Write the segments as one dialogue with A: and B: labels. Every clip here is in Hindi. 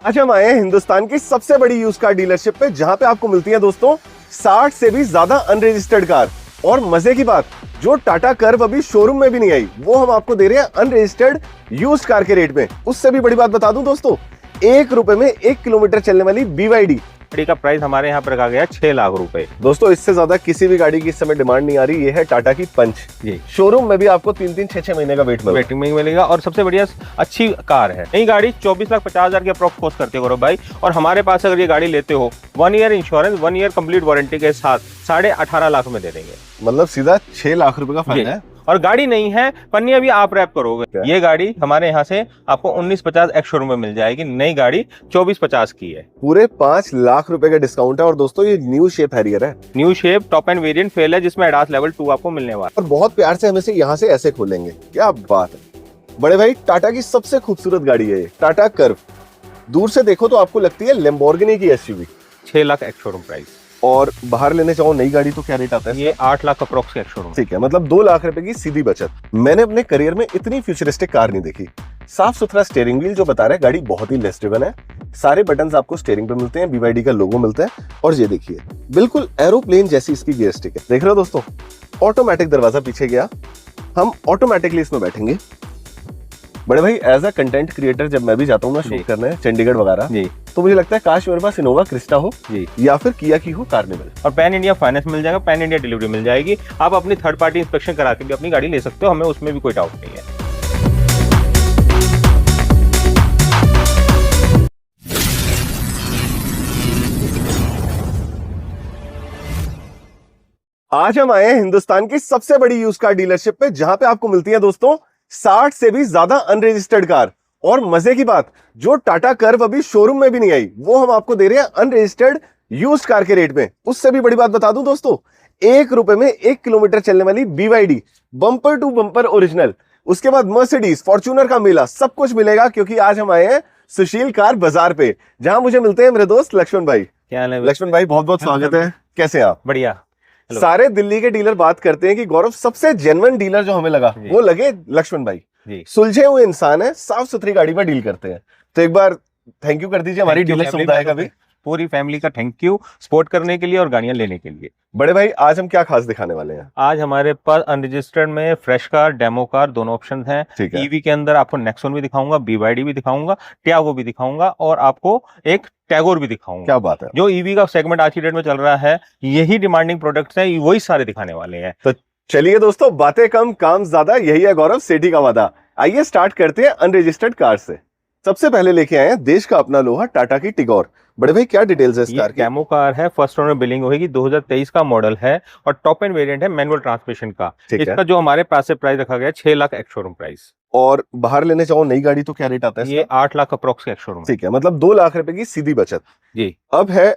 A: आज हम आए हैं हिंदुस्तान की सबसे बड़ी यूज कार डीलरशिप पे, जहां पे आपको मिलती है दोस्तों 60 से भी ज्यादा अनरजिस्टर्ड कार। और मजे की बात, जो टाटा कर्व अभी शोरूम में भी नहीं आई, वो हम आपको दे रहे हैं अनरजिस्टर्ड यूज्ड कार के रेट में। उससे भी बड़ी बात बता दूं दोस्तों, 1 रुपए में 1 किलोमीटर चलने वाली BYD
B: गाड़ी का प्राइस हमारे यहाँ पर रखा गया 6 लाख रुपए।
A: दोस्तों इससे ज्यादा किसी भी गाड़ी की इस समय डिमांड नहीं आ रही। ये है टाटा की पंच।
B: जी,
A: शोरूम में भी आपको 3-3, 6-6 महीने का
B: वेटिंग में मिलेगा और सबसे बढ़िया अच्छी कार है। नई गाड़ी 24,50,000 की अप्रोक्स कॉस्ट करते हो गौरव भाई, और हमारे पास अगर ये गाड़ी लेते हो 1 year insurance 1 year complete warranty के साथ 18.5 लाख में दे देंगे।
A: मतलब सीधा 6 लाख रुपए का फायदा है।
B: और गाड़ी नहीं है, पन्नियां भी आप रैप करोगे। ये गाड़ी हमारे यहाँ से आपको 1950 एक्स शोरूम में मिल जाएगी। नई गाड़ी 2450 की है।
A: पूरे 5 लाख रुपए का डिस्काउंट है। और दोस्तों ये न्यू शेप हैरियर है।
B: New shape top end variant fail है, जिसमें एडास लेवल 2 आपको मिलने वाला है।
A: और बहुत प्यार से हम इसे यहाँ से ऐसे खोलेंगे। क्या बात है बड़े भाई, टाटा की सबसे खूबसूरत गाड़ी है ये, टाटा कर्व। दूर से देखो तो आपको लगती है लैम्बोर्गिनी की SUV।
B: 6 lakh ex showroom price.
A: और बाहर लेने चाहो नई गाड़ी तो क्या रेट आता है?
B: ये 8 लाख अप्रोक्स एक्स शोरूम।
A: ठीक है, मतलब 2 लाख रुपए की सीधी बचत। मैंने अपने करियर में इतनी फ्यूचरिस्टिक कार नहीं देखी। साफ सुथरा स्टीयरिंग व्हील जो बता रहा है गाड़ी बहुत ही लेस ड्रिवन है। सारे बटन्स आपको स्टीयरिंग पे मिलते हैं, BYD का लोगो मिलता है। और ये देखिए बिल्कुल एरोप्लेन जैसी इसकी गियर स्टिक है। देख रहे हो दोस्तों, ऑटोमेटिक दरवाजा पीछे गया, हम ऑटोमेटिकली इसमें बैठेंगे। बड़े भाई एज अ कंटेंट क्रिएटर जब मैं भी जाता हूँ ना शूट करने चंडीगढ़ वगैरह, तो मुझे लगता है काश मेरे पास इनोवा क्रिस्टा हो या फिर किया की हो कार्निवल।
B: और पैन इंडिया फाइनेंस मिल जाएगा, पैन इंडिया डिलीवरी मिल जाएगी। आप अपनी थर्ड पार्टी इंस्पेक्शन करा के भी अपनी गाड़ी ले सकते हो, हमें उसमें भी कोई डाउट नहीं है।
A: आज हम आए हैं हिंदुस्तान की सबसे बड़ी यूज कार डीलरशिप पे, जहां पे आपको मिलती है दोस्तों 60 से भी ज्यादा अनरजिस्टर्ड कार। और मजे की बात, जो टाटा कर्व अभी शोरूम में भी नहीं आई, वो हम आपको दे रहे हैं अनरजिस्टर्ड यूज्ड कार के रेट में। उससे भी बड़ी बात बता दूं दोस्तों, 1 रुपए में 1 किलोमीटर चलने वाली BYD bumper to bumper original. उसके बाद मर्सिडीज, फॉर्च्यूनर का मेला, सब कुछ मिलेगा। क्योंकि आज हम आए हैं सुशील कार बाजार पे, जहां मुझे मिलते हैं मेरे दोस्त लक्ष्मण भाई।
B: क्या हाल है
A: लक्ष्मण भाई, बहुत बहुत स्वागत है। कैसे आप?
B: बढ़िया।
A: सारे दिल्ली के डीलर बात करते हैं कि गौरव सबसे जेन्युइन डीलर जो हमें लगा वो लगे लक्ष्मण भाई। सुलझे हुए इंसान है, साफ सुथरी गाड़ी में डील करते हैं। तो एक बार थैंक यू कर दीजिए हमारी डीलर समुदाय का भी,
B: पूरी फैमिली का थैंक यू सपोर्ट करने के लिए और गाड़ियां लेने के लिए।
A: बड़े भाई आज हम क्या खास दिखाने वाले हैं?
B: आज हमारे पास अनरजिस्टर्ड में फ्रेश कार, डेमो कार दोनों ऑप्शन हैं। ईवी के अंदर आपको नेक्सॉन भी दिखाऊंगा, BYD भी दिखाऊंगा, टियागो भी दिखाऊंगा और आपको एक टैगोर भी दिखाऊंगा।
A: क्या बात है,
B: जो ईवी का सेगमेंट आज की डेट में चल रहा है, यही डिमांडिंग प्रोडक्ट्स हैं, वही सारे दिखाने वाले हैं।
A: तो चलिए दोस्तों, बातें कम काम ज्यादा, यही है गौरव सेठी का वादा। आइए स्टार्ट करते हैं अनरजिस्टर्ड कार से। सबसे पहले लेके आए हैं देश का अपना लोहा, टाटा की टिगोर। बड़े भाई क्या डिटेल्स है इस कार की?
B: डेमो कार है, फर्स्ट ओनर बिलिंग होगी, 2023 का मॉडल है और टॉप एंड वेरिएंट है मैनुअल ट्रांसमिशन का। इसका जो हमारे पास से प्राइस रखा गया 6 लाख एक्स शोरूम प्राइस।
A: और बाहर लेने चाहो नई गाड़ी तो क्या रेट आता है?
B: ये 8 लाख अप्रोक्स एक्स शोरूम।
A: ठीक है, मतलब 2 लाख रुपए की सीधी बचत।
B: जी।
A: अब है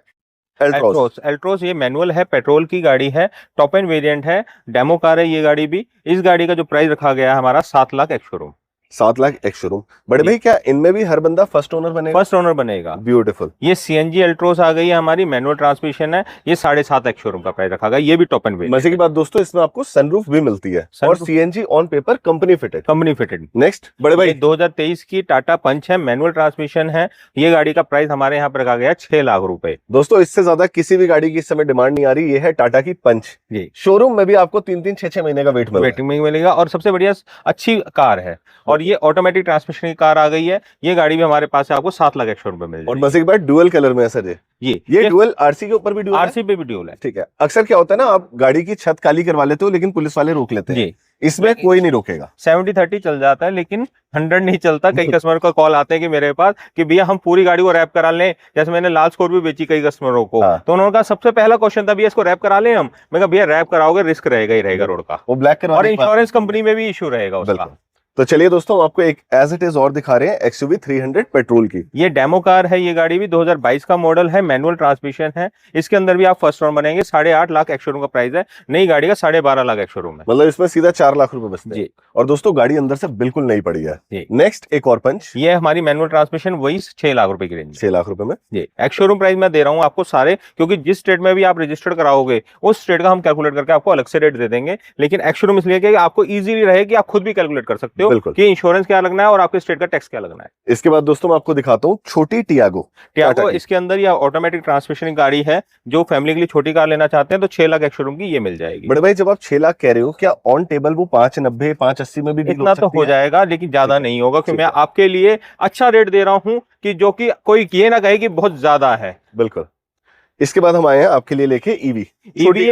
B: एल्ट्रोस, ये मैनुअल है, पेट्रोल की गाड़ी है, टॉप एंड वेरिएंट है, डेमो कार है ये गाड़ी भी। इस गाड़ी का जो प्राइस रखा गया है हमारा 7 lakh ex showroom.
A: 7 lakh ex showroom. बड़े भाई क्या इनमें भी हर बंदा फर्स्ट ओनर बनेगा?
B: फर्स्ट ओनर बनेगा।
A: ब्यूटीफुल।
B: ये CNG एल्ट्रोस आ गई है हमारी, मैनुअल ट्रांसमिशन है, ये 7.5 एक्स शोरूम का प्राइस रखा गया। ये भी टॉप एंड वेरिएंट।
A: मजे की बात दोस्तों, इसमें आपको सनरूफ भी मिलती है और CNG on paper company fitted. Next बड़े भाई
B: 2023 की टाटा पंच है, मैनुअल ट्रांसमिशन है। ये गाड़ी का प्राइस हमारे यहाँ पर रखा गया 6 लाख रुपए।
A: दोस्तों इससे ज्यादा किसी भी गाड़ी की इस समय डिमांड नहीं आ रही। ये है टाटा की पंच। शोरूम में भी आपको 3-3, 6-6 महीने का वेटिंग
B: में मिलेगा और सबसे बढ़िया अच्छी कार है। और ये ऑटोमेटिक ट्रांसमिशन की कार आ गई है। ये गाड़ी भी हमारे पास है, आपको 7 लाख एक्स शोरूम पे मिल जाएगी।
A: और मजे की बात डुअल कलर में है सर। ये डुअल RC के ऊपर भी डुअल है?
B: RC पे भी डुअल है।
A: ठीक है। अक्सर क्या होता है ना, आप गाड़ी की छत काली करवा लेते हो लेकिन पुलिस वाले रोक लेते हैं। इसमें कोई नहीं रोकेगा।
B: 70-30 चल जाता है लेकिन 100 नहीं चलता। कई कस्टमर का कॉल आते हैं कि मेरे पास कि भैया हम पूरी गाड़ी को रैप करा लें। जैसे मैंने लाल स्कोर भी बेची कई कस्टमरों को, तो उन्होंने कहा सबसे पहला क्वेश्चन था भैया इसको रैप करा लें हम। मैं कहा भैया रैप कराओगे रिस्क रहेगा ही रहेगा रोड का,
A: वो ब्लैक करवा
B: और इंश्योरेंस कंपनी में भी इशू रहेगा उसका।
A: तो चलिए दोस्तों हम आपको एक एज इट इज और दिखा रहे हैं XUV 300 पेट्रोल की।
B: ये डेमो कार है, ये गाड़ी भी 2022 का मॉडल है, मैनुअल ट्रांसमिशन है। इसके अंदर भी आप फर्स्ट ओनर बनेंगे। 8.5 लाख एक्स शोरूम का प्राइस है। नई गाड़ी का 12.5 लाख एक्स शोरूम है।
A: मतलब इसमें सीधा 4 लाख रुपए बचते हैं। और दोस्तों गाड़ी अंदर से बिल्कुल नई पड़ी है। नेक्स्ट एक और पंच,
B: ये हमारी मैनुअल ट्रांसमिशन, वही 6 लाख रुपए की रेंज।
A: 6 लाख रुपए में
B: जी एक्स शोरूम प्राइस मैं दे रहा हूँ आपको सारे, क्योंकि जिस स्टेट में भी आप रजिस्टर्ड कराओगे उस स्टेट का हम कैलकुलेट करके आपको अलग से रेट दे देंगे। लेकिन एक्स शोरूम इसलिए कि आपको इजीली रहे कि आप खुद भी कैलकुलेट कर सकते सकते हो कि इंश्योरेंस क्या लगना है और आपके स्टेट का टैक्स क्या लगना है।
A: इसके बाद दोस्तों मैं आपको दिखाता हूँ छोटी टियागो।
B: इसके अंदर ये ऑटोमेटिक ट्रांसमिशन की गाड़ी है, जो फैमिली के लिए छोटी कार लेना चाहते हैं तो 6 लाख एक्स-शोरूम की ये मिल जाएगी।
A: बड़े भाई जब आप 6 लाख कह रहे हो, क्या ऑन टेबल वो 590 580 में भी
B: इतना तो हो जाएगा, लेकिन ज्यादा नहीं होगा, क्योंकि मैं आपके लिए अच्छा रेट दे रहा हूँ कि जो कि कोई ये ना कहे कि बहुत ज्यादा है।
A: बिल्कुल। इसके बाद हम आए हैं आपके लिए लेके ईवी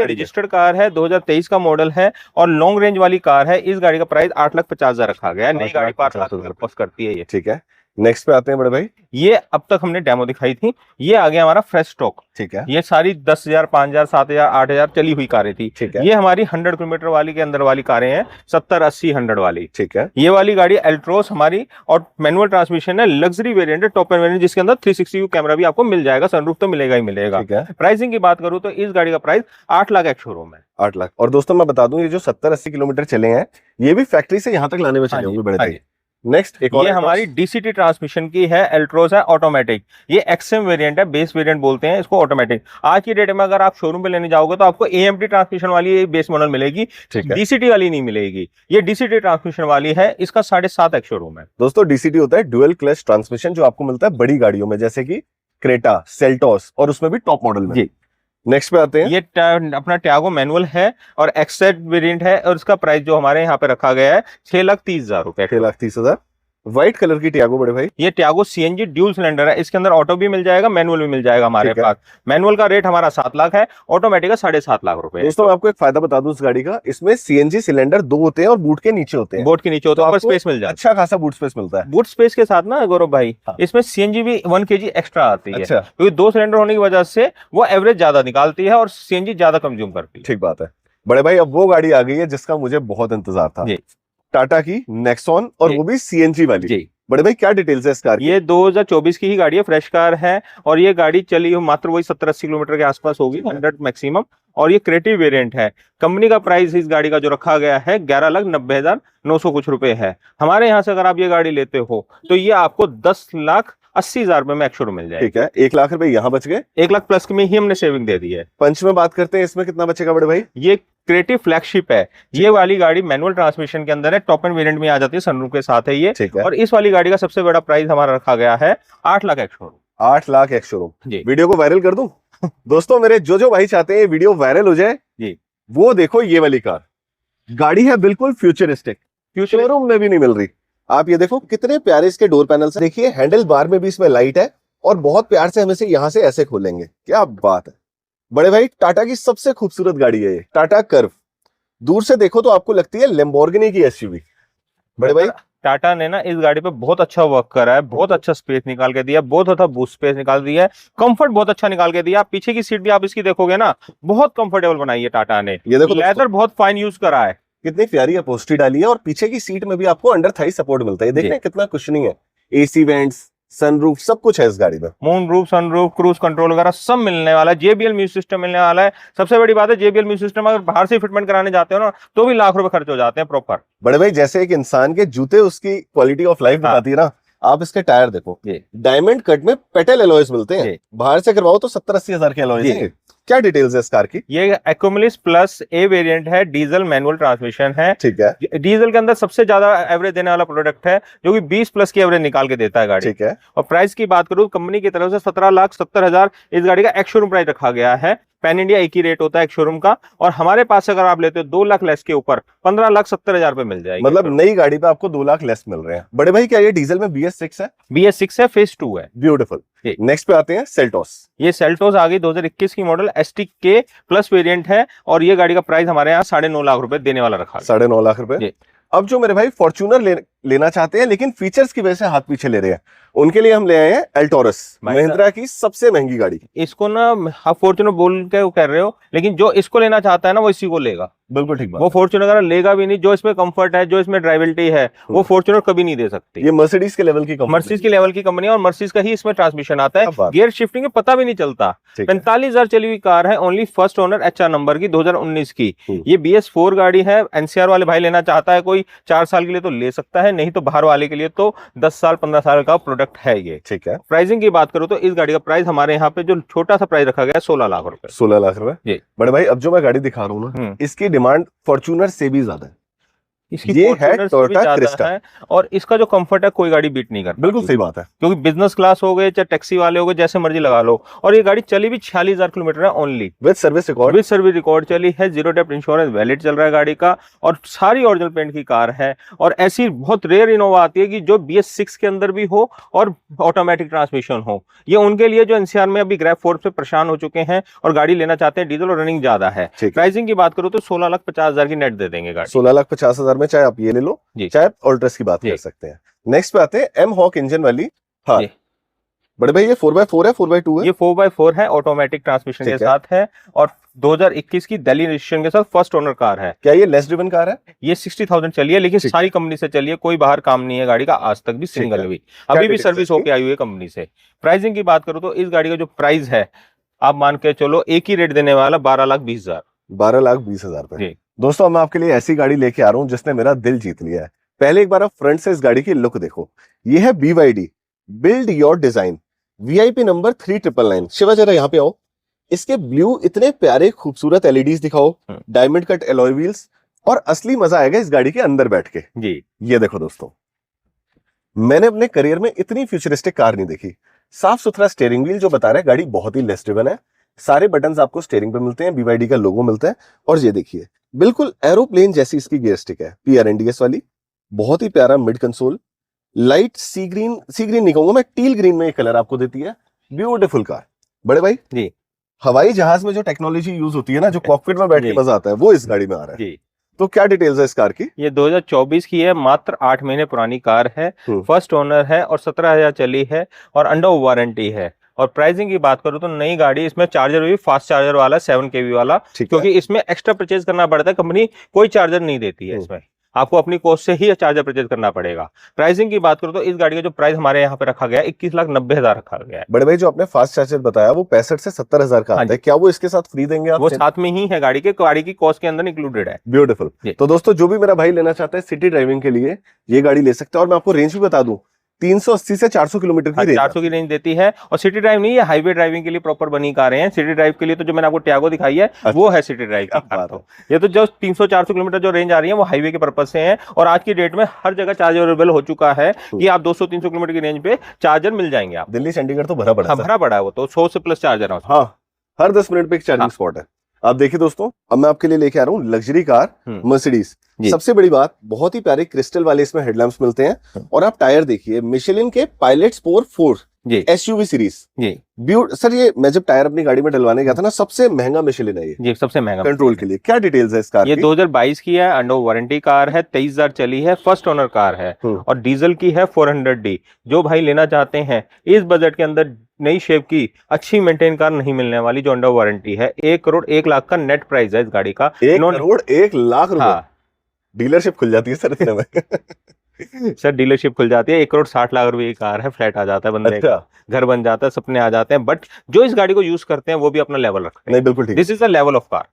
B: रजिस्टर्ड कार है, 2023 का मॉडल है और लॉन्ग रेंज वाली कार है। इस गाड़ी का प्राइस 8,50,000 रखा गया है। नई गाड़ी 5,00,000 कॉस्ट करती है ये।
A: ठीक है, नेक्स्ट पे आते हैं बड़े भाई।
B: ये अब तक हमने डेमो दिखाई थी, ये आ गया हमारा फ्रेश स्टॉक।
A: ठीक है,
B: ये सारी 10,000 5,000 7,000 8,000 चली हुई कारें थी।
A: ठीक है,
B: ये हमारी 100 किलोमीटर वाली के अंदर वाली कारें हैं, 70 80 100 वाली।
A: ठीक है,
B: ये वाली गाड़ी एल्ट्रोस हमारी और मैनुअल ट्रांसमिशन है, लग्जरी वेरिएंट है, टॉप एंड वेरिएंट, जिसके अंदर 360 कैमरा भी आपको मिल जाएगा, सनरूफ तो मिलेगा ही मिलेगा। प्राइसिंग की बात करूं तो इस गाड़ी का प्राइस 8 लाख एक्स-शोरूम है।
A: 8 लाख। और दोस्तों मैं बता दूं, ये जो 70 80 किलोमीटर चले हैं, ये भी फैक्ट्री से यहाँ तक लाने में चले होंगे बड़े भाई। नेक्स्ट एक और,
B: ये हमारी डीसीटी ट्रांसमिशन की है, एल्ट्रोस है, ऑटोमेटिक। ये एक्सएम वेरिएंट है, बेस वेरिएंट बोलते हैं इसको, ऑटोमेटिक। आज की डेट में अगर आप शोरूम पे लेने जाओगे तो आपको एएमटी ट्रांसमिशन वाली बेस मॉडल मिलेगी, डीसीटी वाली नहीं मिलेगी। ये डीसीटी ट्रांसमिशन वाली है, इसका 7.5 एक्स शोरूम है।
A: दोस्तों डीसीटी होता है डुअल क्लच ट्रांसमिशन, जो आपको मिलता है बड़ी गाड़ियों में, जैसे कि क्रेटा, सेल्टोस, और उसमें भी टॉप मॉडल में। जी। नेक्स्ट पे आते हैं।
B: ये अपना टियागो मैनुअल है और एक्सेट वेरिएंट है, और इसका प्राइस जो हमारे यहाँ पे रखा गया है 6,30,000 रुपए।
A: 6,30,000। व्हाइट कलर की टियागो बड़े भाई।
B: ये टियागो सीएनजी ड्यूल सिलेंडर है, इसके अंदर ऑटो भी मिल जाएगा, मैनुअल भी मिल जाएगा हमारे पास। मैनुअल का रेट हमारा 7 लाख है, ऑटोमेटिक का 7.5 लाख रुपए।
A: दोस्तों मैं आपको एक फायदा बता दूं इस गाड़ी का, इसमें सीएनजी सिलेंडर 2 होते हैं और बूट के नीचे होते हैं।
B: बूट के नीचे होते हैं, स्पेस मिल जाता है,
A: अच्छा खासा बूट स्पेस मिलता है।
B: बूट स्पेस के साथ ना गौरव भाई, इसमें सीएनजी भी 1 kg एक्स्ट्रा आती है, क्योंकि 2 सिलेंडर होने की वजह से वो एवरेज ज्यादा निकालती है और सीएनजी ज्यादा कंज्यूम करती है।
A: ठीक बात है बड़े भाई। अब वो गाड़ी आ गई है जिसका मुझे बहुत इंतजार था, टाटा की नेक्सॉन, और वो भी सीएनजी वाली। बड़े भाई क्या डिटेल्स है इस कार की?
B: ये 2024 की ही गाड़ी है, फ्रेश कार है, और ये गाड़ी चली मात्र वही 70-80 किलोमीटर के आसपास होगी, 100 मैक्सिमम। और ये क्रिएटिव वेरिएंट है। कंपनी का प्राइस इस गाड़ी का जो रखा गया है 11,90,900 कुछ रुपए है। हमारे यहाँ से अगर आप ये गाड़ी लेते हो तो ये आपको 10,80,000 रुपए में एक्स-शोरूम मिल जाएगा।
A: ठीक है, 1 लाख रुपए यहाँ बच गए,
B: 1 लाख प्लस में ही हमने सेविंग दे दी है।
A: पंच में बात करते हैं, इसमें कितना बचेगा बड़े भाई?
B: ये क्रिएटिव फ्लैगशिप है, ये वाली गाड़ी मैनुअल ट्रांसमिशन के अंदर है, टॉप एंड वेरिएंट में आ जाती है, सनरूफ के साथ है ये। और इस वाली गाड़ी का सबसे बड़ा प्राइस हमारा रखा गया है 8 lakh ex-showroom.
A: 8 lakh ex-showroom. Video को वायरल कर दूं? दोस्तों मेरे जो भाई चाहते हैं वीडियो वायरल हो जाए जी, वो देखो ये वाली कार। गाड़ी है बिल्कुल फ्यूचरिस्टिक, शोरूम में भी नहीं मिल रही। आप ये देखो कितने प्यारे इसके डोर पैनल से, देखिए हैंडल बार में भी इसमें लाइट है, और बहुत प्यार से हम इसे यहाँ से ऐसे खोलेंगे। क्या बात है बड़े भाई, टाटा की सबसे खूबसूरत गाड़ी है ये, टाटा कर्व। दूर से देखो तो आपको लगती है लैम्बोर्गिनी की एसयूवी। बड़े भाई
B: टाटा ने ना इस गाड़ी पे बहुत अच्छा वर्क करा है, बहुत अच्छा स्पेस निकाल के दिया, बहुत अच्छा बूट स्पेस निकाल दिया है, कंफर्ट बहुत अच्छा निकाल के दिया। पीछे की सीट भी आप इसकी देखोगे ना, बहुत कंफर्टेबल बनाई है टाटा ने। ये देखो लेदर बहुत फाइन यूज करा है,
A: कितनी प्यारी अपहोल्स्ट्री डाली है, और पीछे की सीट में भी आपको अंडर थाई सपोर्ट मिलता है। देखने कितना कुशनिंग है, एसी वेंट्स, सनरूफ, सब कुछ है इस गाड़ी में।
B: Moon roof, sunroof, cruise control वगैरह सब मिलने वाला है। JBL म्यूजिक सिस्टम मिलने वाला है। सबसे बड़ी बात है JBL म्यूजिक सिस्टम अगर बाहर से फिटमेंट कराने जाते हो ना तो भी लाख रुपए खर्च हो जाते हैं प्रॉपर।
A: बड़े भाई जैसे एक इंसान के जूते उसकी क्वालिटी ऑफ लाइफ बताती है ना, आप इसके टायर देखो, डायमंड कट में पेटल एलॉयज मिलते हैं, बाहर से करवाओ तो 70-80 हजार के एलॉयज हैं। क्या डिटेल्स है इस कार की?
B: ये एक्यूमुलेस प्लस ए वेरिएंट है, डीजल मैनुअल ट्रांसमिशन है।
A: ठीक है,
B: डीजल के अंदर सबसे ज्यादा एवरेज देने वाला प्रोडक्ट है, जो कि 20 प्लस की एवरेज निकाल के देता है गाड़ी।
A: ठीक है,
B: और प्राइस की बात करूं कंपनी की तरफ से 17,70,000 इस गाड़ी का एक्स-शोरूम प्राइस रखा गया है। पैन इंडिया एक ही रेट होता है एक शोरूम का, और हमारे पास से अगर आप लेते हो 2 लाख लेस के ऊपर 15,70,000 रुपए मिल जाएगी।
A: मतलब नई गाड़ी पे आपको 2 लाख लेस मिल रहे हैं। बड़े भाई क्या ये डीजल में BS6 है?
B: BS6 है, फेज 2 है।
A: ब्यूटीफुल। नेक्स्ट पे आते हैं सेल्टोस।
B: ये सेल्टोस आ गई 2021 की मॉडल, STK प्लस वेरिएंट है, और ये गाड़ी का प्राइस हमारे यहाँ 9.5 लाख रुपए देने वाला रखा है।
A: 9.5 लाख रुपए। अब जो मेरे भाई फॉर्च्यूनर लेना चाहते हैं लेकिन फीचर्स की वजह से हाथ पीछे ले रहे हैं, उनके लिए हम ले आए हैं एल्टोरस, महिंद्रा की सबसे महंगी गाड़ी।
B: इसको ना आप फॉर्च्यूनर बोल के वो कर रहे हो, लेकिन जो इसको लेना चाहता है ना वो इसी को लेगा।
A: बिल्कुल ठीक बात।
B: वो फॉर्च्यूनर लेगा भी नहीं, जो इसमें कंफर्ट है, जो इसमें ड्राइविलिटी है, वो फॉर्च्यूनर कभी नहीं दे सकती।
A: ये मर्सिडीज के लेवल की कंपनी,
B: मर्सिडीज के लेवल की कंपनी है, और मर्सिडीज का ही इसमें ट्रांसमिशन आता है। गियर शिफ्टिंग में पता भी नहीं चलता। 45,000 चली हुई कार है, only first owner HR number की, 2019 की। ये BS4 गाड़ी है। NCR वाले भाई लेना चाहता है कोई 4 साल के लिए तो ले सकता है, नहीं तो बाहर वाले के लिए तो 10 साल 15 साल का प्रोडक्ट है ये।
A: ठीक है।
B: प्राइसिंग की बात करूं तो इस गाड़ी का प्राइस हमारे यहाँ पे जो छोटा सा प्राइस रखा गया है 16 लाख रुपए।
A: 16 लाख रुपए। बड़े भाई अब जो मैं गाड़ी दिखा रहा हूँ ना, इसकी डिमांड फॉर्च्यूनर से भी ज्यादा है।
B: इसकी
A: ये है
B: Fortuner से भी
A: टोयोटा
B: ज्यादा
A: क्रिस्टा।
B: है, और इसका जो कंफर्ट है कोई गाड़ी बीट नहीं कर
A: बिल्कुल
B: पाती।
A: सही बात है।
B: क्योंकि बिजनेस क्लास हो गए चाहे टैक्सी वाले हो गए, जैसे मर्जी लगा लो, और ये गाड़ी चली भी 46,000 किलोमीटर है only,
A: with service record.
B: With service record चली है, जीरो डेप्थ इंश्योरेंस वैलिड चल रहा है गाड़ी का, और सारी ओरिजिनल पेंट की कार है। और ऐसी बहुत रेयर इनोवा आती है कि जो BS6 के अंदर भी हो और ऑटोमेटिक ट्रांसमिशन हो। ये उनके लिए जो एनसीआर में अभी ग्रैब फोर्स से परेशान हो चुके हैं और गाड़ी लेना चाहते हैं डीजल और रनिंग ज्यादा है। प्राइसिंग की बात करूं तो 16,50,000 की नेट दे देंगे गाड़ी।
A: 16,50,000 में चाहे आप ये ले लो, चाहे आप ऑल्ट्रस की बात कर सकते हैं। नेक्स्ट पे आते हैं एम हॉक इंजन वाली थार। बड़े भाई ये 4x4 है 4x2 है?
B: ये 4x4 है, ऑटोमेटिक ट्रांसमिशन के साथ है, और 2021 की दिल्ली रजिस्ट्रेशन के साथ फर्स्ट ओनर कार है।
A: क्या ये लेस ड्रिवन कार है?
B: ये 60,000 चली है, लेकिन सारी कंपनी से चली है, कोई बाहर काम नहीं है गाड़ी का आज तक भी, सिंगल भी, अभी भी सर्विस होके आई हुई है कंपनी से। प्राइसिंग की बात करूं तो इस गाड़ी का जो प्राइस है आप मान के चलो एक ही रेट देने वाला 12,20,000।
A: 12,20,000 पे। दोस्तों मैं आपके लिए ऐसी गाड़ी लेके आ रहा हूँ जिसने मेरा दिल जीत लिया है। पहले एक बार आप फ्रंट से इस गाड़ी की लुक देखो। ये है BYD build your design VIP number 3999। Shiva जरा यहाँ पे आओ। इसके ब्लू इतने प्यारे खूबसूरत LEDs दिखाओ, डायमंड कट एलॉय व्हील्स, और असली मजा आएगा इस गाड़ी के अंदर बैठ के जी। ये देखो दोस्तों, मैंने अपने करियर में इतनी फ्यूचरिस्टिक कार नहीं देखी। साफ सुथरा स्टीयरिंग व्हील जो बता रहा है गाड़ी बहुत ही लेस ड्रिवन है। सारे बटन्स आपको स्टीयरिंग पे मिलते हैं, BYD का लोगो मिलता है, और ये देखिए बिल्कुल एरोप्लेन जैसी इसकी गियर स्टिक है, PRNDS वाली। बहुत ही प्यारा मिड कंसोल, लाइट सी ग्रीन नहीं कहूंगा मैं, टील ग्रीन में ये कलर आपको देती है। Beautiful car. बड़े भाई जी, हवाई जहाज में जो टेक्नोलॉजी यूज होती है ना, जो कॉकपिट में बैठ के मजा आता है, वो इस गाड़ी में आ रहा है जी। तो क्या डिटेल्स है इस कार की?
B: ये 2024 की है, मात्र 8 महीने पुरानी कार है, फर्स्ट ओनर है, और 17,000 चली है, और अंडर वारंटी है। और प्राइसिंग की बात करूं तो नई गाड़ी, इसमें चार्जर भी फास्ट चार्जर वाला 7 kV वाला, क्योंकि इसमें एक्स्ट्रा परचेज करना पड़ता है, कंपनी कोई चार्जर नहीं देती है इसमें, आपको अपनी कॉस्ट से ही चार्जर परचेज करना पड़ेगा। प्राइसिंग की बात करूं तो इस गाड़ी का जो प्राइस हमारे यहाँ पे रखा गया है 21,90,000 रखा गया है।
A: बड़े भाई जो आपने फास्ट चार्जर बताया वो 65 से 70,000 का आता है, क्या वो इसके साथ फ्री देंगे आप?
B: वो साथ में ही है, गाड़ी की कॉस्ट के अंदर इंक्लूडेड है।
A: ब्यूटीफुल। तो दोस्तों जो भी मेरा भाई लेना चाहता है सिटी ड्राइविंग के लिए ये गाड़ी ले सकता है। और मैं आपको रेंज भी बता दूं, 380 से 400 किलोमीटर की रेंज,
B: 400 की रेंज देती है। और सिटी ड्राइव नहीं है, हाईवे ड्राइविंग के लिए प्रॉपर बनी कारें हैं। सिटी ड्राइव के लिए तो जो मैंने आपको ट्यागो दिखाई है वो है सिटी ड्राइव की कार। तो ये तो जो 300-400 किलोमीटर जो रेंज आ रही है वो हाईवे के पर्पज से है, और आज की डेट में हर जगह चार्जर अवेलेबल हो चुका है कि आप 200-300 किलोमीटर की रेंज पे चार्जर मिल जाएंगे। आप
A: दिल्ली चंडीगढ़ तो भरा पड़ा है,
B: वो तो 100 से प्लस चार्जर है।
A: हाँ, हर 10 मिनट पे एक चार्जिंग स्पॉट है। आप देखिए दोस्तों, अब मैं आपके लिए लेके आ रहा हूँ लग्जरी कार मर्सिडीज। सबसे बड़ी बात, बहुत ही प्यारे क्रिस्टल वाले इसमें हेडलैम्प्स मिलते हैं, और आप टायर देखिए मिशेलिन के पायलट स्पोर 4 SUV सीरीज जी। सर ये मैं जब टायर अपनी गाड़ी में डलवाने गया था ना, सबसे महंगा मिशेलिन है ये सबसे महंगा कंट्रोल के लिए। क्या डिटेल्स है इस कार
B: की? ये 2022 की है, अंडर वारंटी कार है, 23,000 चली है, फर्स्ट ओनर कार है, और डीजल की है 400D। जो भाई लेना चाहते हैं इस बजट के अंदर नई शेप की अच्छी मेंटेन कार नहीं मिलने वाली जो अंडर वारंटी है। 1,01,00,000 का नेट प्राइस है इस गाड़ी का।
A: 1,01,00,000 रुपए। डीलरशिप खुल जाती है सर इतने में।
B: सर डीलरशिप खुल जाती है, 1,60,00,000 रुपए की कार है, फ्लैट आ जाता है बंदे का, घर बन जाता है, सपने आ जाते हैं। बट जो इस गाड़ी को यूज करते हैं वो भी अपना लेवल रखते हैं।
A: नहीं बिल्कुल ठीक,
B: this is the level of car.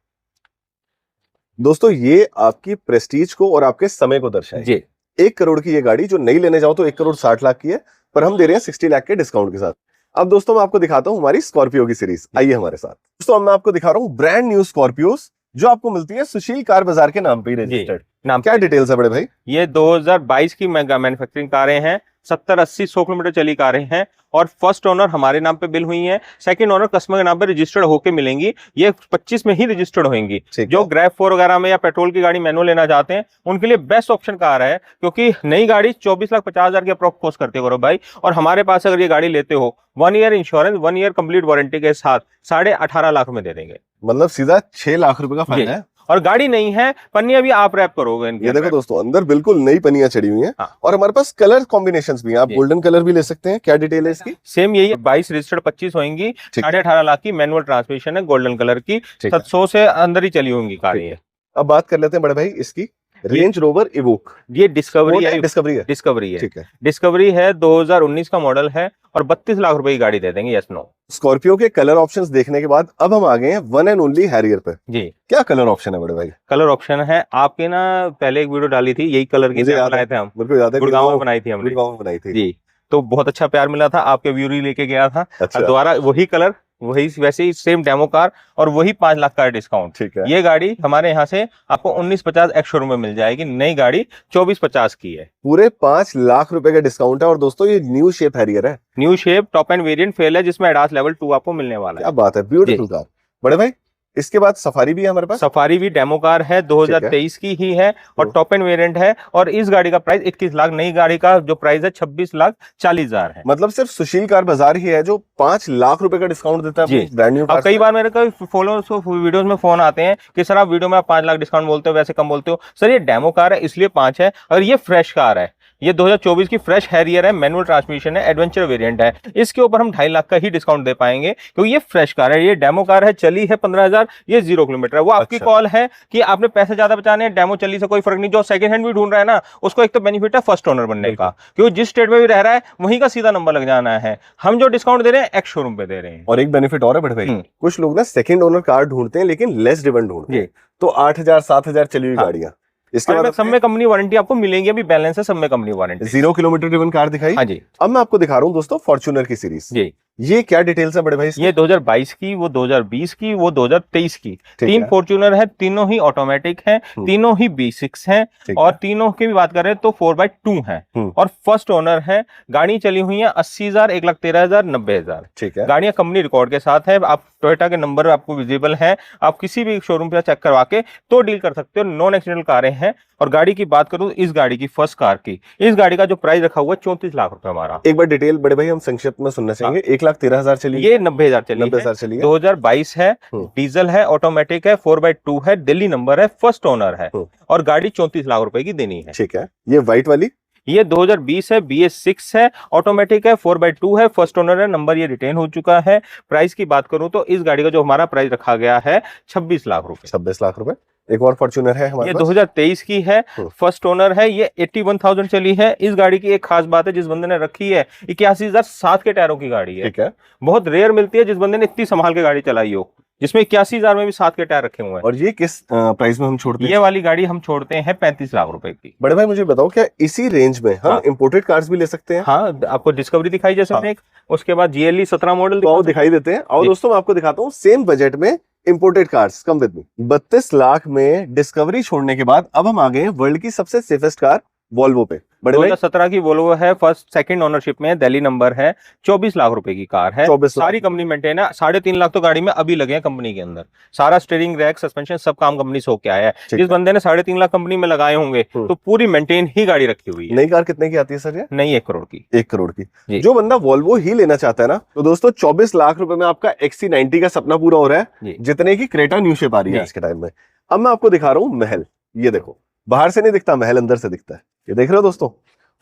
A: दोस्तों ये आपकी प्रेस्टीज को और आपके समय को दर्शाएगी। 1 करोड़ की ये गाड़ी जो नई लेने जाओ तो 1,60,00,000 की है, पर हम दे रहे हैं 60 लाख के डिस्काउंट के साथ। अब दोस्तों मैं आपको दिखाता हूं हमारी स्कॉर्पियो की सीरीज, आइए हमारे साथ। दोस्तों मैं आपको दिखा रहा हूं ब्रांड न्यू स्कॉर्पियोस जो आपको मिलती है सुशील कार बाजार के नाम पे ही रजिस्टर्ड। नाम क्या डिटेल्स है बड़े भाई?
B: ये 2022 की मेगा मैन्युफैक्चरिंग कारें हैं, 70-80-100 किलोमीटर चली कारें हैं, और फर्स्ट ओनर हमारे नाम पे बिल हुई है, सेकंड ओनर कस्टमर के नाम पे रजिस्टर्ड होके मिलेंगी। ये 25 में ही रजिस्टर्ड होंगी। जो ग्रैब 4 वगैरह में या पेट्रोल की गाड़ी मैनुअल लेना चाहते हैं उनके लिए बेस्ट ऑप्शन कार है, क्योंकि नई गाड़ी 24,50,000 की अप्रोक्स कॉस्ट करती है भाई, और हमारे पास अगर ये गाड़ी लेते हो 1 year insurance 1 year complete warranty के साथ 18.5 लाख में दे देंगे।
A: मतलब सीधा 6 लाख रुपए का फायदा है।
B: और गाड़ी नहीं है, पन्नियां भी आप रैप करोगे इनके।
A: ये देखो दोस्तों अंदर बिल्कुल नई पन्नियां चढ़ी हुई हैं। और हमारे पास कलर कॉम्बिनेशंस भी हैं, आप गोल्डन कलर भी ले सकते हैं। क्या डिटेल है इसकी?
B: सेम यही है, 22 रजिस्टर्ड 25 होंगी, 18.5 लाख की मैनुअल ट्रांसमिशन है, गोल्डन कलर की, 700 से अंदर ही चली होंगी कार ये।
A: अब बात कर लेते हैं बड़े भाई इसकी रेंज रोवर इवोक।
B: ये डिस्कवरी है।
A: ठीक है,
B: डिस्कवरी है, 2019 का मॉडल है, और 32 लाख रुपए की गाड़ी दे देंगे। Yes no.
A: स्कॉर्पियो के कलर ऑप्शंस देखने के बाद अब हम आ गए हैं वन एंड ओनली हैरियर पे जी। क्या कलर ऑप्शन है बड़े भाई?
B: कलर ऑप्शन है आपके ना, पहले एक वीडियो डाली थी यही कलर की बनाए थे हम,
A: बिल्कुल याद है,
B: गुड़गांव में बनाई थी हमने,
A: गुड़गांव में बनाई थी
B: जी। तो बहुत अच्छा प्यार मिला था, आपके व्यूरी लेके गया था। दोबारा वही कलर वही वैसे ही सेम डेमो कार और वही 5 लाख का डिस्काउंट।
A: ठीक है।
B: ये गाड़ी हमारे यहाँ से आपको 1950 एक्स शोरूम में मिल जाएगी, नई गाड़ी 2450 की है।
A: पूरे 5 लाख रुपए का डिस्काउंट है। और दोस्तों ये न्यू शेप हैरियर है,
B: new shape top end variant fail है, जिसमें एडास लेवल 2 आपको मिलने वाला है।
A: क्या बात है, ब्यूटीफुल कार। बड़े भाई इसके बाद सफारी भी है हमारे पास।
B: सफारी भी डेमो कार है, 2023 की ही है और टॉप एंड वेरिएंट है। और इस गाड़ी का प्राइस 21 लाख, नई गाड़ी का जो प्राइस है 26,40,000 है।
A: मतलब सिर्फ सुशील कार बाजार ही है जो 5 लाख रुपए का डिस्काउंट देता है ब्रांड न्यू कार।
B: अब कई बार मेरे को फॉलोअर्स को वीडियोस में फोन आते हैं कि सर आप वीडियो में आप 5 लाख डिस्काउंट बोलते हो, वैसे कम बोलते हो। सर ये डेमो कार है इसलिए 5 है, और ये फ्रेश कार है। ये 2024 की फ्रेश हैरियर है, मैनुअल ट्रांसमिशन है, एडवेंचर वेरिएंट है। इसके ऊपर हम 2.5 लाख का ही डिस्काउंट दे पाएंगे क्योंकि ये फ्रेश कार है। ये डेमो कार है, चली है 15,000, ये 0 किलोमीटर है। वो आपकी कॉल है कि आपने पैसे ज्यादा बचाने हैं, डेमो चली से कोई फर्क नहीं। जो सेकंड हैंड भी ढूंढ रहा है ना, उसको एक तो बेनिफिट है फर्स्ट ओनर बनने का, क्योंकि जिस स्टेट में भी रह रहा है वहीं का सीधा नंबर लग जाना है। हम जो डिस्काउंट दे रहे हैं एक्स शोरूम पे दे रहे हैं।
A: और एक बेनिफिट और है बड़े भाई, कुछ लोग ना सेकंड ओनर कार ढूंढते हैं लेकिन लेस ड्रिवन ढूंढते हैं, तो 8,000 7,000 चली हुई गाड़ियां। इसके बाद
B: सब में कंपनी वारंटी आपको मिलेगी, अभी बैलेंस है, सब में company warranty.
A: 0 kilometre driven car दिखाई।
B: हाँ जी।
A: अब मैं आपको दिखा रहा हूँ दोस्तों फॉर्च्यूनर की सीरीज जी। ये क्या डिटेल्स है बड़े भाई?
B: ये 2022 की, वो 2020 की, वो 2023 की 3 फॉर्च्यूनर है। तीनों ही ऑटोमेटिक हैं, तीनों ही B6 हैं, और तीनों की भी बात करें तो 4x2 है और फर्स्ट ओनर है। गाड़ी चली हुई है 80,000, 1,13,000, 90,000।
A: ठीक है।
B: गाड़ियां कंपनी रिकॉर्ड के साथ है। आप टोयोटा के नंबर आपको विजिबल है, आप किसी भी शोरूम पे चेक करवा के तो डील कर सकते हो। नॉन एक्सीडेंटल कारें हैं। और गाड़ी की बात करूं इस गाड़ी की, फर्स्ट कार की, इस गाड़ी का जो प्राइस रखा हुआ है 34 लाख रुपए हमारा।
A: एक बार डिटेल बड़े भाई हम संक्षिप्त में सुनना चाहेंगे। 1,13,000 चली,
B: ये 90,000 चली,
A: 90,000 चली है।
B: 2022 है, डीजल है, ऑटोमेटिक है, 4x2 है, दिल्ली नंबर है, फर्स्ट ओनर है, और गाड़ी 34 लाख रुपए की देनी है।
A: ठीक है। ये व्हाइट वाली,
B: ये 2020 है, BS6 है, ऑटोमेटिक है, 4x2 है, फर्स्ट ओनर है, नंबर ये रिटेन हो चुका है। प्राइस की बात करूं तो इस गाड़ी का जो हमारा प्राइस रखा गया है 26 लाख रुपए।
A: 26 लाख रुपए। एक और फॉर्च्यूनर है हमारे
B: ये
A: पास,
B: 2023 की है, फर्स्ट ओनर है। ये 81,000 चली है। इस गाड़ी की एक खास बात है, जिस बंदे ने रखी है 81,007 के टायरों की गाड़ी है।
A: ठीक है।
B: बहुत रेयर मिलती है जिस बंदे ने इतनी संभाल के गाड़ी चलाई हो, जिसमें 81,000 में भी 7 के टायर रखे हुए हैं।
A: और ये किस प्राइस में हम छोड़ते हैं?
B: ये वाली गाड़ी हम छोड़ते हैं 35 लाख रुपए की।
A: बड़े भाई मुझे बताओ, क्या इसी रेंज में हम इंपोर्टेड कार्स भी ले सकते हैं?
B: हाँ, आपको डिस्कवरी दिखाई जैसे मैंने, उसके बाद GLE 17 मॉडल
A: दिखाई देते हैं। और दोस्तों मैं आपको दिखाता हूँ सेम बजट में imported cars. Come with me. 32 lakh में डिस्कवरी छोड़ने के बाद अब हम आ गए वर्ल्ड की सबसे सेफेस्ट कार वॉल्वो पे। बड़े
B: 2017 की वोल्वो है, फर्स्ट सेकंड ओनरशिप में, दिल्ली नंबर है, 24 लाख रुपए की कार है। सारी कंपनी मेंटेन है। 3.5 लाख तो गाड़ी में अभी लगे हैं कंपनी के अंदर। सारा स्टीयरिंग रैक, सस्पेंशन, सब काम कंपनी से होके आया है। जिस बंदे ने 3.5 लाख कंपनी में लगाए होंगे तो पूरी मेंटेन ही गाड़ी रखी हुई है।
A: नई कार कितने की आती है सर? ये
B: नई 1 करोड़ की।
A: 1 करोड़ की। जो बंदा वॉल्वो ही लेना चाहता है ना, तो दोस्तों 24 लाख रुपए में आपका XC90 का सपना पूरा हो रहा है, जितने की क्रेटा न्यू शेप आ रही है आज के टाइम में। अब मैं आपको दिखा रहा हूँ महल। ये देखो, बाहर से नहीं दिखता महल, अंदर से दिखता है। ये देख रहे हो दोस्तों,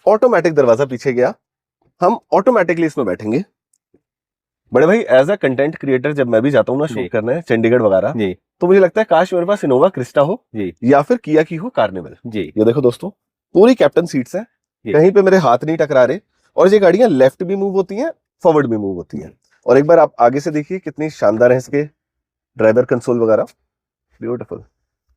A: ऑटोमेटिक दरवाजा पीछे गया, हम ऑटोमेटिकली इसमें बैठेंगे। बड़े भाई एज अ कंटेंट क्रिएटर जब मैं भी जाता हूँ ना शूट करने चंडीगढ़ वगैरह, तो मुझे लगता है काश मेरे पास इनोवा क्रिस्टा हो या फिर किया की हो कार्निवल। ये देखो दोस्तों, पूरी कैप्टन सीट्स है, कहीं पे मेरे हाथ नहीं टकरा रहे। और ये गाड़ियां लेफ्ट भी मूव होती हैं, फॉरवर्ड भी मूव होती हैं। और एक बार आप आगे से देखिए कितनी शानदार है इसके ड्राइवर कंसोल वगैरह, ब्यूटीफुल।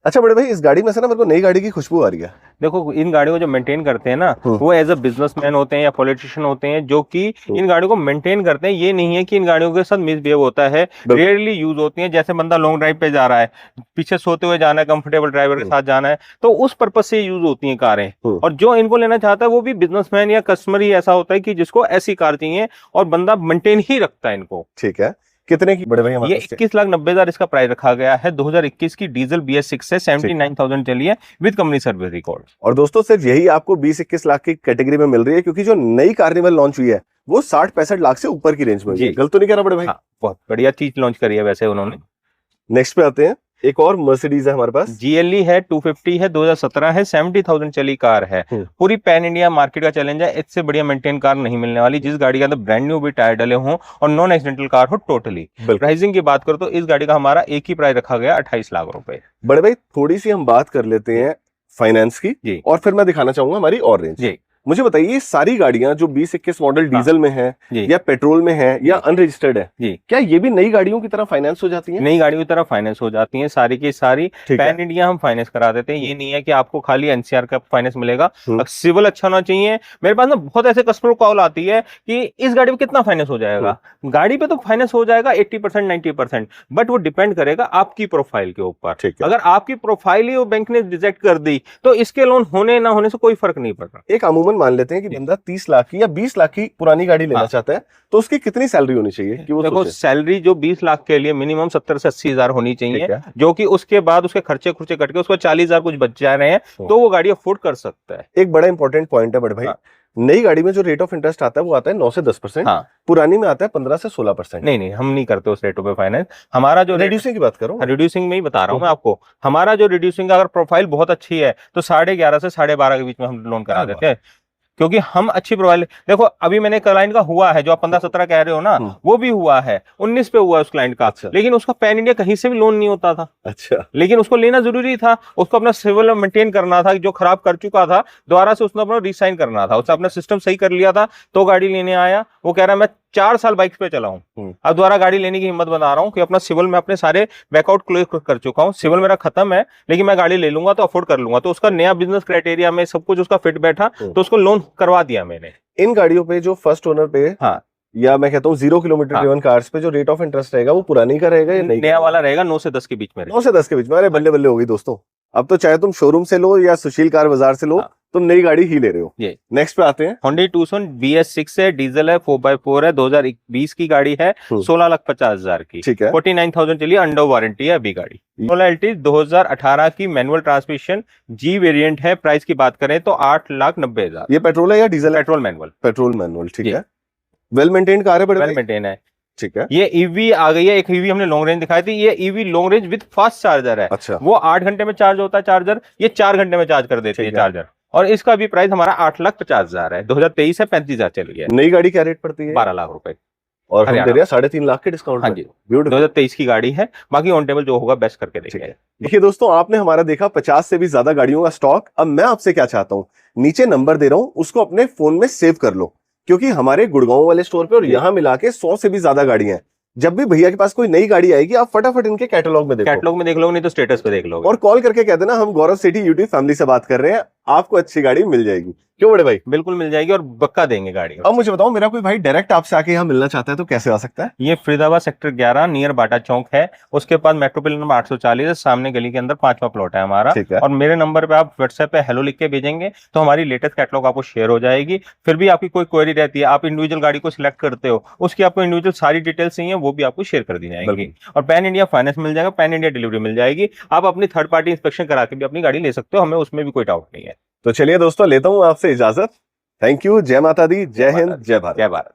A: अच्छा बड़े भाई, इस गाड़ी में से ना मेरे को नई गाड़ी की खुशबू आ रही है।
B: देखो, इन गाड़ियों को जो मेंटेन करते हैं ना, वो एज अ बिजनेसमैन होते हैं या पॉलिटिशियन होते हैं, जो कि इन गाड़ियों को मेंटेन करते हैं। ये नहीं है कि इन गाड़ियों के साथ मिसबिहेव होता है, रेयरली यूज होती है। जैसे बंदा लॉन्ग ड्राइव पे जा रहा है, पीछे सोते हुए जाना है, कंफर्टेबल ड्राइवर के साथ जाना है, तो उस पर्पज से यूज होती हैं कारें। और जो इनको लेना चाहता है वो भी बिजनेसमैन या कस्टमर ही ऐसा होता है कि जिसको ऐसी कार चाहिए, और बंदा मेंटेन ही रखता है इनको।
A: ठीक है। कितने की बड़े भाई?
B: ये 21,90,000 इसका प्राइस रखा गया है। 2021 की डीजल BS6 है, 79,000 चली है विद कंपनी सर्विस रिकॉर्ड।
A: और दोस्तों सिर्फ यही आपको 20-21 लाख की कैटेगरी में मिल रही है, क्योंकि जो नई कार्निवल लॉन्च हुई है वो 60-65 लाख से ऊपर की रेंज में है। गलत तो नहीं कह रहा बड़े भाई?
B: बहुत बढ़िया चीज लॉन्च करी है वैसे उन्होंने।
A: नेक्स्ट पे आते हैं, एक और मर्सिडीज है हमारे पास,
B: GLE है, 250 है, 2017 है, 70,000 चली कार है। पूरी पैन इंडिया मार्केट का चैलेंज है, इससे बढ़िया मेंटेन कार नहीं मिलने वाली, जिस गाड़ी के अंदर ब्रांड न्यू भी टायर डले हों और नॉन एक्सीडेंटल कार हो टोटली। प्राइसिंग की बात करो तो इस गाड़ी का हमारा एक ही प्राइस रखा गया 28 लाख रुपए।
A: बड़े भाई थोड़ी सी हम बात कर लेते हैं फाइनेंस की, और फिर मैं दिखाना चाहूंगा हमारी और रेंज। मुझे बताइए ये सारी गाड़ियां जो 2021 मॉडल डीजल में है या पेट्रोल में है या अनरजिस्टर्ड है
B: जी,
A: क्या ये भी नई गाड़ियों की तरह फाइनेंस हो जाती है?
B: नई गाड़ियों की तरह फाइनेंस हो जाती है सारी की सारी। पैन इंडिया हम फाइनेंस करा देते हैं। ये नहीं है कि आपको खाली एनसीआर का फाइनेंस मिलेगा, सिविल अच्छा होना चाहिए। मेरे पास ना बहुत ऐसे कस्टमर कॉल आती है कि इस गाड़ी पे कितना फाइनेंस हो जाएगा। गाड़ी पे तो फाइनेंस हो जाएगा 80% 90%, बट वो डिपेंड करेगा आपकी प्रोफाइल के ऊपर। अगर आपकी प्रोफाइल ही वो बैंक ने रिजेक्ट कर दी तो इसके लोन होने ना होने से कोई फर्क नहीं पड़ रहा।
A: एक अमूमन मान लेते हैं कि बंदा 30 लाख की या 20 लाख की पुरानी गाड़ी लेना चाहता है, तो उसकी कितनी सैलरी होनी चाहिए कि वो
B: देखो सैलरी जो 20 लाख के लिए मिनिमम 70 से 80 हजार होनी चाहिए, जो कि उसके बाद उसके खर्चे खुर्चे कट के उसको 40 हजार कुछ बच जा रहे हैं, तो वो गाड़ी अफोर्ड कर सकता है।
A: एक बड़ा इंपॉर्टेंट पॉइंट है बड़े भाई, नई गाड़ी में जो रेट ऑफ इंटरेस्ट आता है वो आता है 9 से 10%, पुरानी में आता है 15 से 16%।
B: नहीं, हम नहीं करते उस रेटों पे फाइनेंस। हमारा जो
A: रिड्यूसिंग की बात करो,
B: रिड्यूसिंग में ही बता रहा हूँ मैं आपको। हमारा जो रिड्यूसिंग अगर प्रोफाइल बहुत अच्छी है तो 11.5 से 12.5 के बीच में हम लोन करा देते हैं, क्योंकि हम अच्छी प्रोफाइल। देखो अभी मैंने क्लाइंट का हुआ है, जो आप 15-17 कह रहे हो ना, वो भी हुआ है 19 पे हुआ है उस क्लाइंट का। लेकिन उसका पैन इंडिया कहीं से भी लोन नहीं होता था।
A: अच्छा,
B: लेकिन उसको लेना जरूरी था, उसको अपना सिविल मेंटेन करना था, जो खराब कर चुका था दोबारा से उसने अपना रिसाइन करना था, उसने अपना सिस्टम सही कर लिया था, तो गाड़ी लेने आया। वो कह रहा मैं 4 साल बाइक पे चला हूं, अब दोबारा गाड़ी लेने की हिम्मत बना रहा हूं कि अपना सिविल में अपने सारे बैकआउट क्लियर कर चुका हूं, सिविल मेरा खत्म है, लेकिन मैं गाड़ी ले लूंगा तो अफोर्ड कर लूंगा। तो उसका नया बिजनेस क्राइटेरिया में सब कुछ उसका फिट बैठा, तो उसको लोन करवा दिया मैंने।
A: इन गाड़ियों पे जो फर्स्ट ओनर पे या मैं कहता हूँ 0 किलोमीटर ड्रिवन कार्स पे जो रेट ऑफ इंटरेस्ट रहेगा वो पुरानी का रहेगा या
B: नया वाला रहेगा? 9 से 10 के बीच में।
A: 9 से 10 के बीच में। अरे बल्ले बल्ले हो गई दोस्तों, अब तो चाहे तुम शोरूम से लो या सुशील कार बाजार से लो, तुम नई गाड़ी ही ले रहे हो। नेक्स्ट पे आते हैं,
B: Hyundai Tucson BS6 है, डीजल है, 4x4 है, 2020 की गाड़ी है, 16,50,000 की,
A: ठीक है,
B: 49,000 चलिए, अंडर वारंटी है अभी गाड़ी। Altis 2018 की मैनुअल ट्रांसमिशन जी वेरिएंट है। प्राइस की बात करें तो 8,90,000।
A: ये पेट्रोल है या diesel?
B: Petrol manual.
A: Petrol manual, ठीक है। वेल मेंटेन कार है, बड़े
B: वेल मेंटेन है,
A: ठीक है।
B: ये ईवी आ गई है, एक ईवी हमने लॉन्ग रेंज दिखाई थी, ये EV long range with fast charger है।
A: अच्छा,
B: वो 8 घंटे में चार्ज होता है चार्जर, ये 4 घंटे में चार्ज कर देती है चार्जर। और इसका भी प्राइस हमारा 8,50,000 है। 2023 है, 35,000 चल गया।
A: नई गाड़ी क्या रेट पड़ती है?
B: 12 लाख रुपए,
A: और हम दे रहे हैं 3.5 लाख के डिस्काउंट।
B: हाँ जी, 2023 की गाड़ी है, बाकी ऑन टेबल जो होगा बेस्ट करके देंगे।
A: देखिए दोस्तों, आपने हमारा देखा 50 से भी ज्यादा गाड़ियों का स्टॉक। अब मैं आपसे क्या चाहता हूं, नीचे नंबर दे रहा हूं, उसको अपने फोन में सेव कर लो, क्योंकि हमारे गुड़गांव वाले स्टोर पे और यहाँ मिला के 100 से भी ज्यादा गाड़ियां हैं। जब भी भैया के पास कोई नई गाड़ी आएगी, आप फटाफट इनके कैटलॉग में देखो।
B: कैटलॉग में देख लो, नहीं तो स्टेटस पे देख लो,
A: और कॉल करके कह देना हम गौरव सेठी यूट्यूब फैमिली से बात कर रहे हैं, आपको अच्छी गाड़ी मिल जाएगी। क्यों बड़े भाई?
B: बिल्कुल मिल जाएगी और बक्का देंगे गाड़ी।
A: अब मुझे बताओ, मेरा कोई भाई डायरेक्ट आपसे आके यहाँ मिलना चाहता है तो कैसे आ सकता है?
B: ये फरीदाबाद सेक्टर 11 नियर बाटा चौक है, उसके बाद मेट्रो बिल नंबर 840 है, सामने गली के अंदर 5वां प्लॉट है हमारा। और मेरे नंबर पे आप व्हाट्सएप पे हेलो लिख के भेजेंगे तो हमारी लेटेस्ट कैटलॉग आपको शेयर हो जाएगी। फिर भी आपकी कोई क्वेरी रहती है, आप इंडिविजुअल गाड़ी को सिलेक्ट करते हो, उसकी आपको इंडिविजुअल सारी डिटेल्स चाहिए, वो भी आपको शेयर कर दी जाएंगी। और पैन इंडिया फाइनेंस मिल जाएगा, पैन इंडिया डिलीवरी मिल जाएगी। आप अपनी थर्ड पार्टी इंस्पेक्शन करा के भी अपनी गाड़ी ले सकते हो, हमें उसमें भी कोई डाउट नहीं है।
A: तो चलिए दोस्तों, लेता हूं आपसे इजाजत। Thank you. जय माता दी, जय हिंद, जय भारत।
B: जय भारत।